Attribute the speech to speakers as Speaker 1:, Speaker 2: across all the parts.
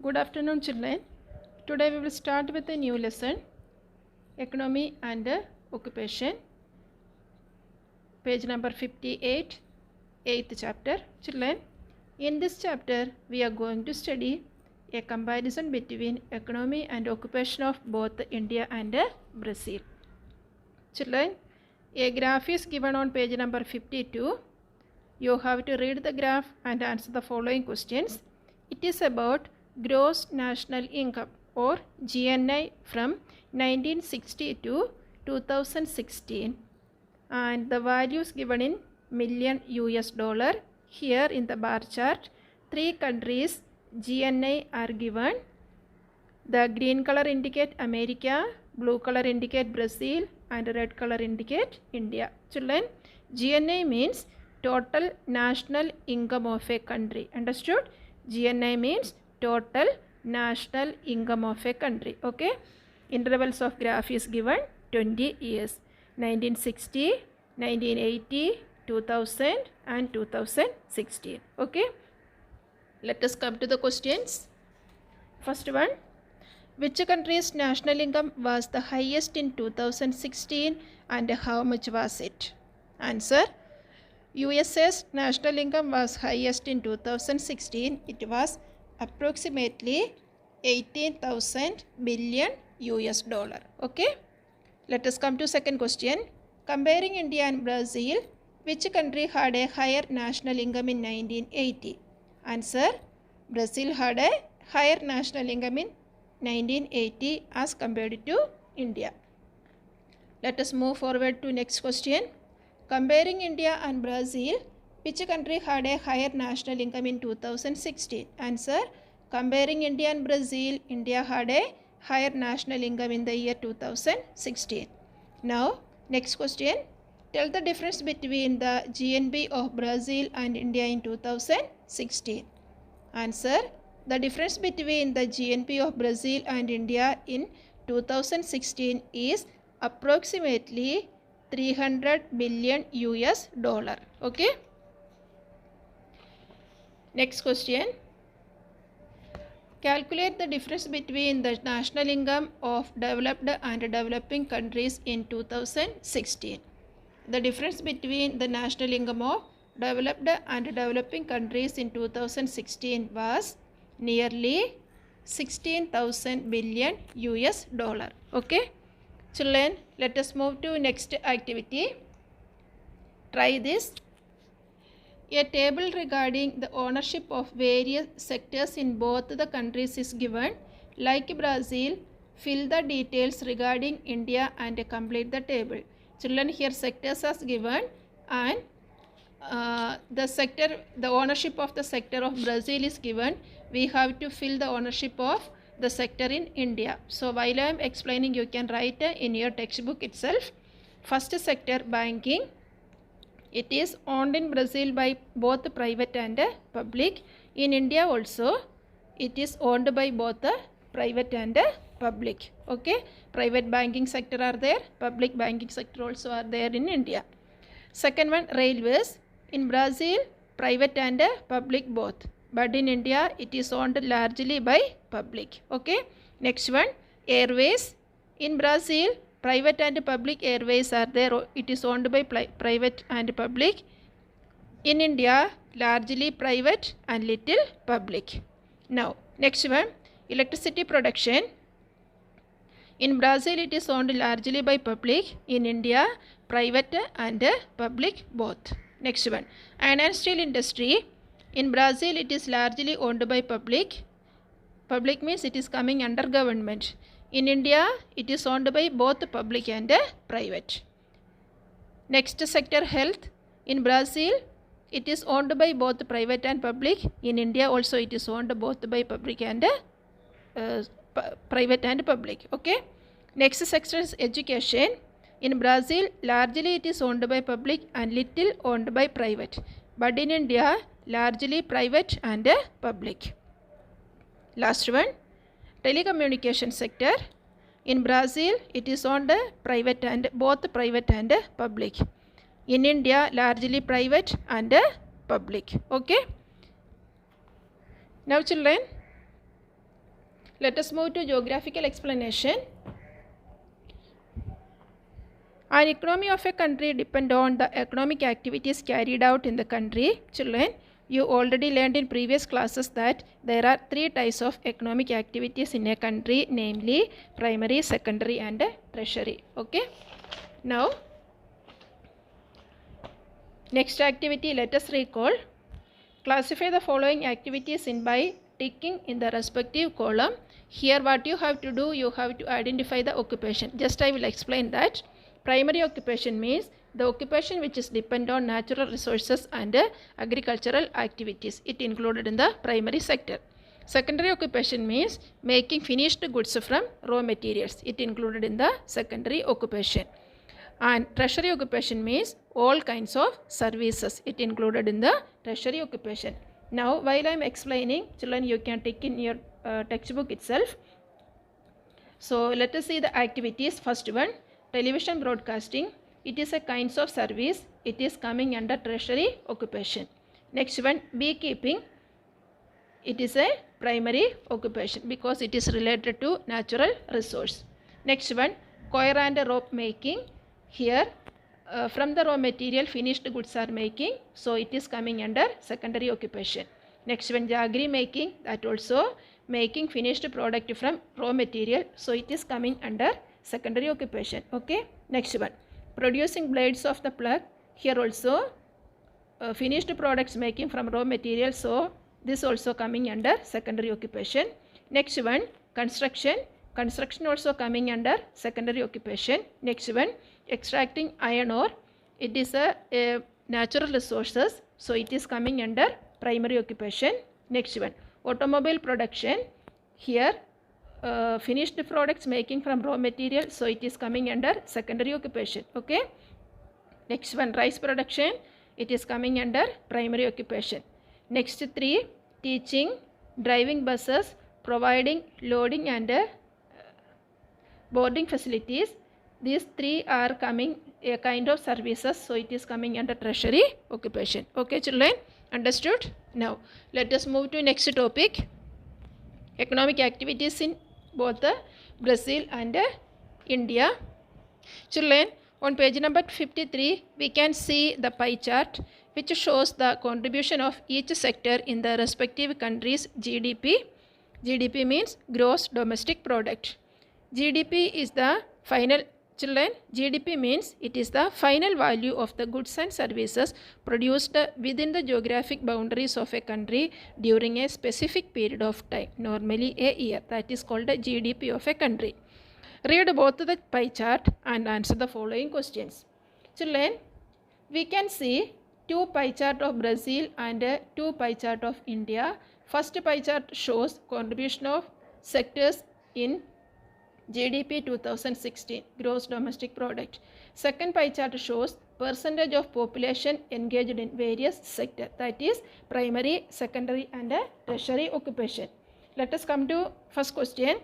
Speaker 1: Good afternoon, children. Today we will start with a new lesson, Economy and Occupation, page number 58, 8th chapter. Children, in this chapter we are going to study a comparison between economy and occupation of both India and Brazil. Children, a graph is given on page number 52. You have to read the graph and answer the following questions. It is about gross national income or GNI from 1960 to 2016 and the values given in million US dollar. Here in the bar chart, 3 countries GNI are given. The green color indicate America, blue color indicate Brazil and red color indicate India. Children, GNI means total national income of a country. Understood? GNI means total national income of a country. Okay. Intervals of graph is given 20 years. 1960, 1980, 2000 and 2016. Okay. Let us come to the questions. First one. Which country's national income was the highest in 2016 and how much was it? Answer. USA's national income was highest in 2016. It was approximately 18,000 billion US dollar. Okay. Let us come to second question. Comparing India and Brazil, which country had a higher national income in 1980? Answer. Brazil had a higher national income in 1980 as compared to India. Let us move forward to next question. Comparing India and Brazil, which country had a higher national income in 2016? Answer. Comparing India and Brazil, India had a higher national income in the year 2016. Now, next question. Tell the difference between the GNP of Brazil and India in 2016. Answer. The difference between the GNP of Brazil and India in 2016 is approximately 300 billion US dollar. Okay. Next question. Calculate the difference between the national income of developed and developing countries in 2016. The difference between the national income of developed and developing countries in 2016 was nearly 16,000 billion US dollar. Okay. Children, let us move to next activity. Try this. A table regarding the ownership of various sectors in both the countries is given. Like Brazil, fill the details regarding India and complete the table. Children, here sectors are given and the ownership of the sector of Brazil is given. We have to fill the ownership of the sector in India. So while I am explaining, you can write in your textbook itself. First sector, banking. It is owned in Brazil by both private and public. In India also, it is owned by both private and public. Okay. Private banking sector are there. Public banking sector also are there in India. Second one, railways. In Brazil, private and public both. But in India, it is owned largely by public. Okay. Next one, airways. In Brazil, private and public airways are there. It is owned by private and public. In India, largely private and little public. Now, next one, electricity production. In Brazil, it is owned largely by public. In India, private and public both. Next one, iron and steel industry. In Brazil, it is largely owned by public. Public means it is coming under government. In India, it is owned by both public and private. Next sector, health. In Brazil, it is owned by both private and public. In India also it is owned both by public and private and public. Okay. Next sector is education. In Brazil, largely it is owned by public and little owned by private. But in India, largely private and public. Last one, telecommunication sector. In Brazil, it is owned private and both private and public. In India, largely private and public. Okay. Now children, Let us move to geographical explanation. An economy of a country depends on the economic activities carried out in the country. Children, you already learned in previous classes that there are three types of economic activities in a country, namely primary, secondary and tertiary. Okay. Now, next activity, let us recall. Classify the following activities in by ticking in the respective column. Here what you have to do, you have to identify the occupation. Just I will explain that. Primary occupation means the occupation which is dependent on natural resources and agricultural activities. It included in the primary sector. Secondary occupation means making finished goods from raw materials. It included in the secondary occupation. And tertiary occupation means all kinds of services. It included in the tertiary occupation. Now while I am explaining, children, you can take in your textbook itself. So let us see the activities. First one, television broadcasting. It is a kinds of service. It is coming under tertiary occupation. Next one, beekeeping. It is a primary occupation because it is related to natural resource. Next one, coir and rope making. Here from the raw material finished goods are making, so it is coming under secondary occupation. Next one, jaggery making, that also making finished product from raw material, so it is coming under secondary occupation. Okay. Next one, producing blades of the plug. Here also finished products making from raw material, so this also coming under secondary occupation. Next one, construction. Construction also coming under secondary occupation. Next one, extracting iron ore. It is a natural resources, so it is coming under primary occupation. Next one, automobile production. Here finished products making from raw material, so it is coming under secondary occupation. Okay. Next one, rice production. It is coming under primary occupation. Next three, teaching, driving buses, providing loading and boarding facilities. These three are coming a kind of services, so it is coming under tertiary occupation. Okay children, understood? Now let us move to next topic, economic activities in both Brazil and India. Children, on page number 53 we can see the pie chart which shows the contribution of each sector in the respective country's GDP. GDP means gross domestic product. GDP is the final, children, GDP means it is the final value of the goods and services produced within the geographic boundaries of a country during a specific period of time, normally a year. That is called the GDP of a country. Read both the pie chart and answer the following questions. Children, we can see two pie chart of Brazil and two pie chart of India. First pie chart shows contribution of sectors in GDP 2016, gross domestic product. Second pie chart shows percentage of population engaged in various sectors, that is primary, secondary and tertiary occupation. Let us come to first question.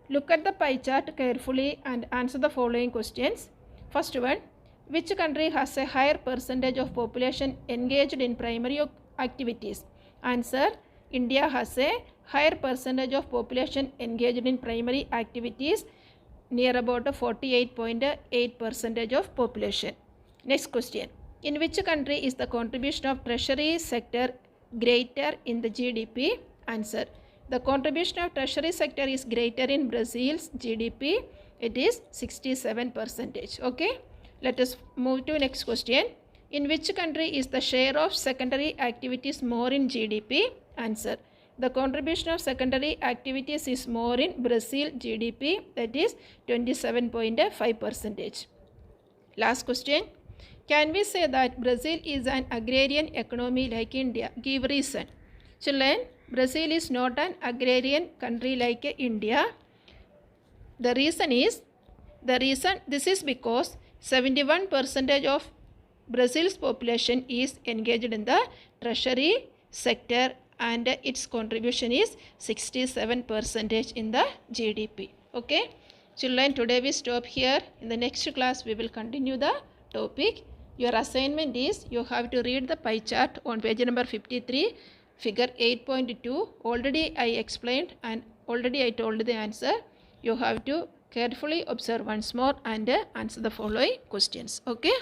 Speaker 1: Look at the pie chart carefully and answer the following questions. First one, which country has a higher percentage of population engaged in primary activities? Answer, India has a higher percentage of population engaged in primary activities, near about 48.8% of population. Next question, in which country is the contribution of tertiary sector greater in the GDP? Answer, the contribution of tertiary sector is greater in Brazil's GDP. It is 67%. Okay. Let us move to next question. In which country is the share of secondary activities more in GDP? Answer, the contribution of secondary activities is more in Brazil GDP, that is 27.5%. Last question. Can we say that Brazil is an agrarian economy like India? Give reason. Children, Brazil is not an agrarian country like India. The reason is, this is because 71% of Brazil's population is engaged in the tertiary sector and its contribution is 67% in the GDP. Okay. Children, today we stop here. In the next class we will continue the topic. Your assignment is you have to read the pie chart on page number 53, figure 8.2. Already I explained and already I told the answer. You have to carefully observe once more and answer the following questions. Okay.